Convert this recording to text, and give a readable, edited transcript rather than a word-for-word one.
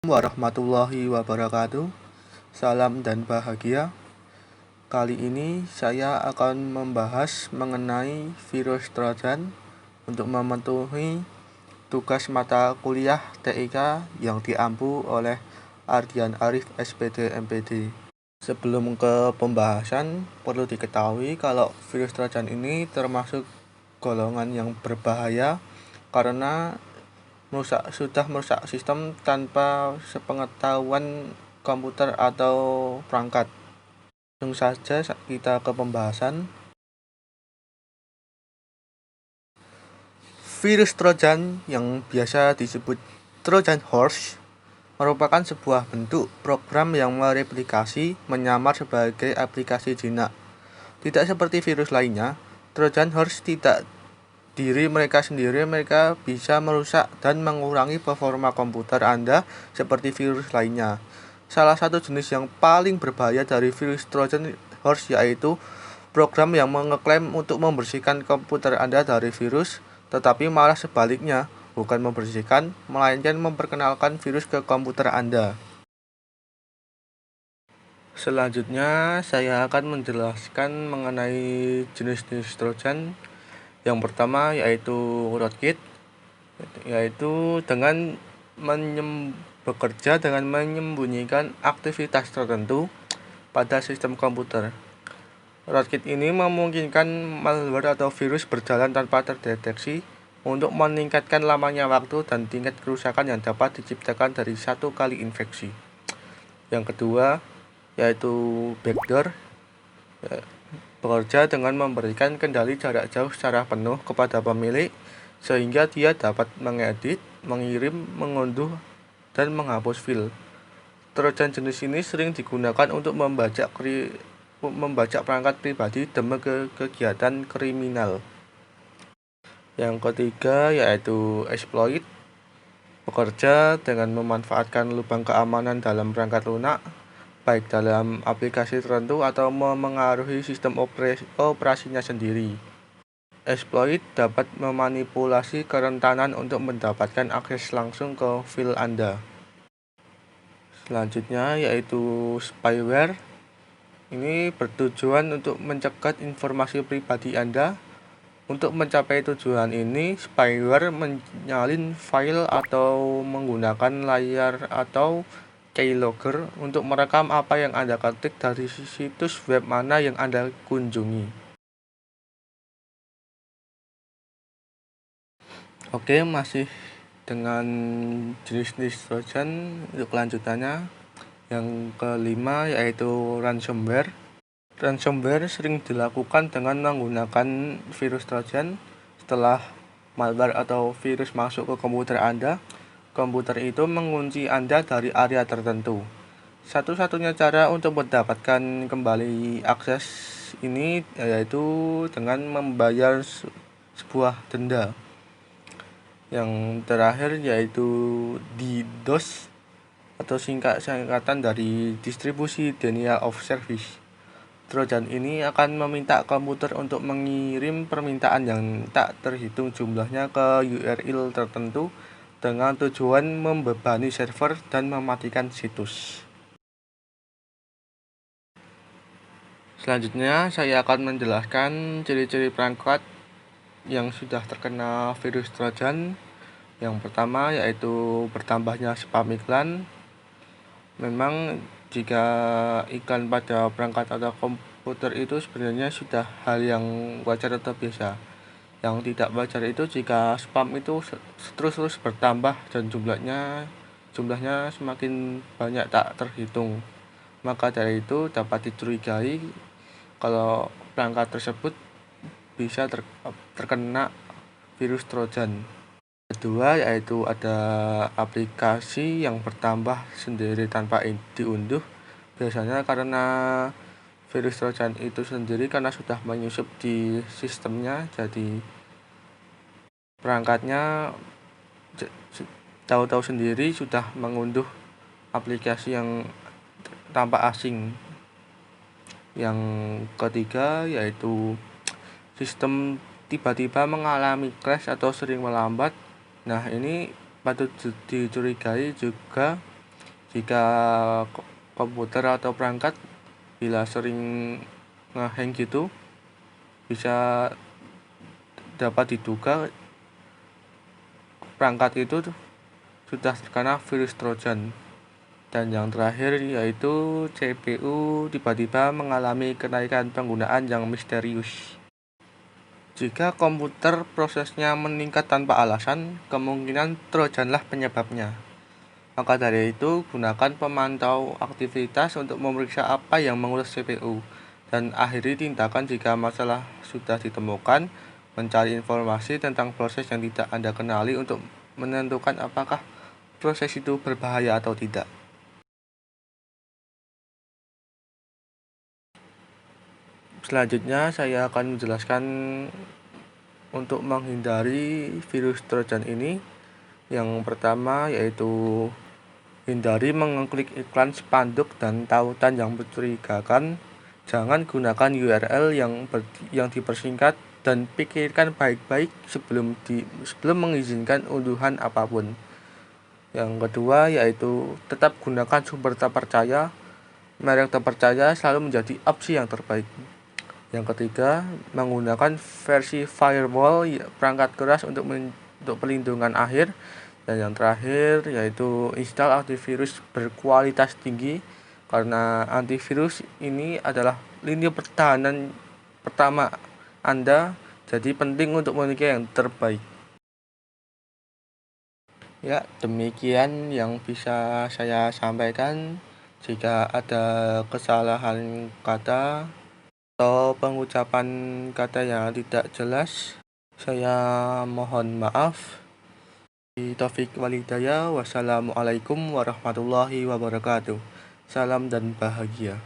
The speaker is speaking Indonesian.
Warahmatullahi wabarakatuh. Salam dan bahagia. Kali ini saya akan membahas mengenai virus Trojan untuk memenuhi tugas mata kuliah TIK yang diampu oleh Ardian Arif SPD MPD. Sebelum ke pembahasan, perlu diketahui kalau virus Trojan ini termasuk golongan yang berbahaya karena sudah merusak sistem tanpa sepengetahuan komputer atau perangkat. Langsung saja kita ke pembahasan. Virus Trojan yang biasa disebut Trojan Horse merupakan sebuah bentuk program yang mereplikasi menyamar sebagai aplikasi jinak. Tidak seperti virus lainnya, Trojan Horse tidak mereka sendiri, mereka bisa merusak dan mengurangi performa komputer Anda seperti virus lainnya. Salah satu jenis yang paling berbahaya dari virus Trojan Horse yaitu program yang mengeklaim untuk membersihkan komputer Anda dari virus, tetapi malah sebaliknya, bukan membersihkan, melainkan memperkenalkan virus ke komputer Anda. Selanjutnya, saya akan menjelaskan mengenai jenis-jenis Trojan. Yang pertama yaitu rootkit, yaitu dengan bekerja dengan menyembunyikan aktivitas tertentu pada sistem komputer. Rootkit ini memungkinkan malware atau virus berjalan tanpa terdeteksi untuk meningkatkan lamanya waktu dan tingkat kerusakan yang dapat diciptakan dari satu kali infeksi. Yang kedua yaitu backdoor, bekerja dengan memberikan kendali jarak jauh secara penuh kepada pemilik sehingga dia dapat mengedit, mengirim, mengunduh, dan menghapus file. Trojan jenis ini sering digunakan untuk membajak perangkat pribadi demi kegiatan kriminal. Yang ketiga yaitu exploit, bekerja dengan memanfaatkan lubang keamanan dalam perangkat lunak, baik dalam aplikasi tertentu atau memengaruhi sistem operasinya sendiri. Exploit dapat memanipulasi kerentanan untuk mendapatkan akses langsung ke file Anda. Selanjutnya yaitu spyware. Ini bertujuan untuk mencegat informasi pribadi Anda. Untuk mencapai tujuan ini, spyware menyalin file atau menggunakan layar atau keylogger untuk merekam apa yang Anda ketik dari situs web mana yang Anda kunjungi. Oke, masih dengan jenis-jenis Trojan untuk kelanjutannya. Yang kelima yaitu ransomware. Ransomware sering dilakukan dengan menggunakan virus Trojan. Setelah malware atau virus masuk ke komputer Anda, komputer itu mengunci Anda dari area tertentu. Satu-satunya cara untuk mendapatkan kembali akses ini yaitu dengan membayar sebuah denda. Yang terakhir yaitu DDoS atau singkatan dari distribusi denial of service. Trojan ini akan meminta komputer untuk mengirim permintaan yang tak terhitung jumlahnya ke URL tertentu dengan tujuan membebani server dan mematikan situs. Selanjutnya saya akan menjelaskan ciri-ciri perangkat yang sudah terkena virus Trojan. Yang pertama yaitu bertambahnya spam iklan. Memang jika iklan pada perangkat atau komputer itu sebenarnya sudah hal yang wajar atau biasa. Yang tidak wajar itu jika spam itu terus bertambah dan jumlahnya semakin banyak tak terhitung. Maka dari itu dapat dicurigai kalau perangkat tersebut bisa terkena virus Trojan. Kedua yaitu ada aplikasi yang bertambah sendiri tanpa diunduh, biasanya karena virus Trojan itu sendiri karena sudah menyusup di sistemnya, jadi perangkatnya tahu-tahu sendiri sudah mengunduh aplikasi yang tampak asing. Yang ketiga yaitu sistem tiba-tiba mengalami crash atau sering melambat. Nah, ini patut dicurigai juga Jika komputer atau perangkat bila sering ngehang gitu, bisa dapat diduga perangkat itu sudah terkena virus Trojan. Dan yang terakhir yaitu CPU tiba-tiba mengalami kenaikan penggunaan yang misterius. Jika komputer prosesnya meningkat tanpa alasan, kemungkinan Trojanlah penyebabnya. Maka dari itu, gunakan pemantau aktivitas untuk memeriksa apa yang mengurus CPU. Dan akhiri tindakan jika masalah sudah ditemukan, mencari informasi tentang proses yang tidak Anda kenali untuk menentukan apakah proses itu berbahaya atau tidak. Selanjutnya saya akan menjelaskan untuk menghindari virus Trojan ini. Yang pertama yaitu hindari mengklik iklan spanduk dan tautan yang mencurigakan. Jangan gunakan URL yang dipersingkat dan pikirkan baik-baik sebelum mengizinkan unduhan apapun. Yang kedua yaitu tetap gunakan sumber terpercaya. Merek terpercaya selalu menjadi opsi yang terbaik. Yang ketiga, menggunakan versi firewall perangkat keras untuk pelindungan akhir. Dan yang terakhir yaitu install antivirus berkualitas tinggi, karena antivirus ini adalah lini pertahanan pertama Anda, jadi penting untuk memiliki yang terbaik. Ya, demikian yang bisa saya sampaikan. Jika ada kesalahan kata atau pengucapan kata yang tidak jelas, saya mohon maaf. Taufik walhidayah. Wassalamualaikum warahmatullahi wabarakatuh. Salam dan bahagia.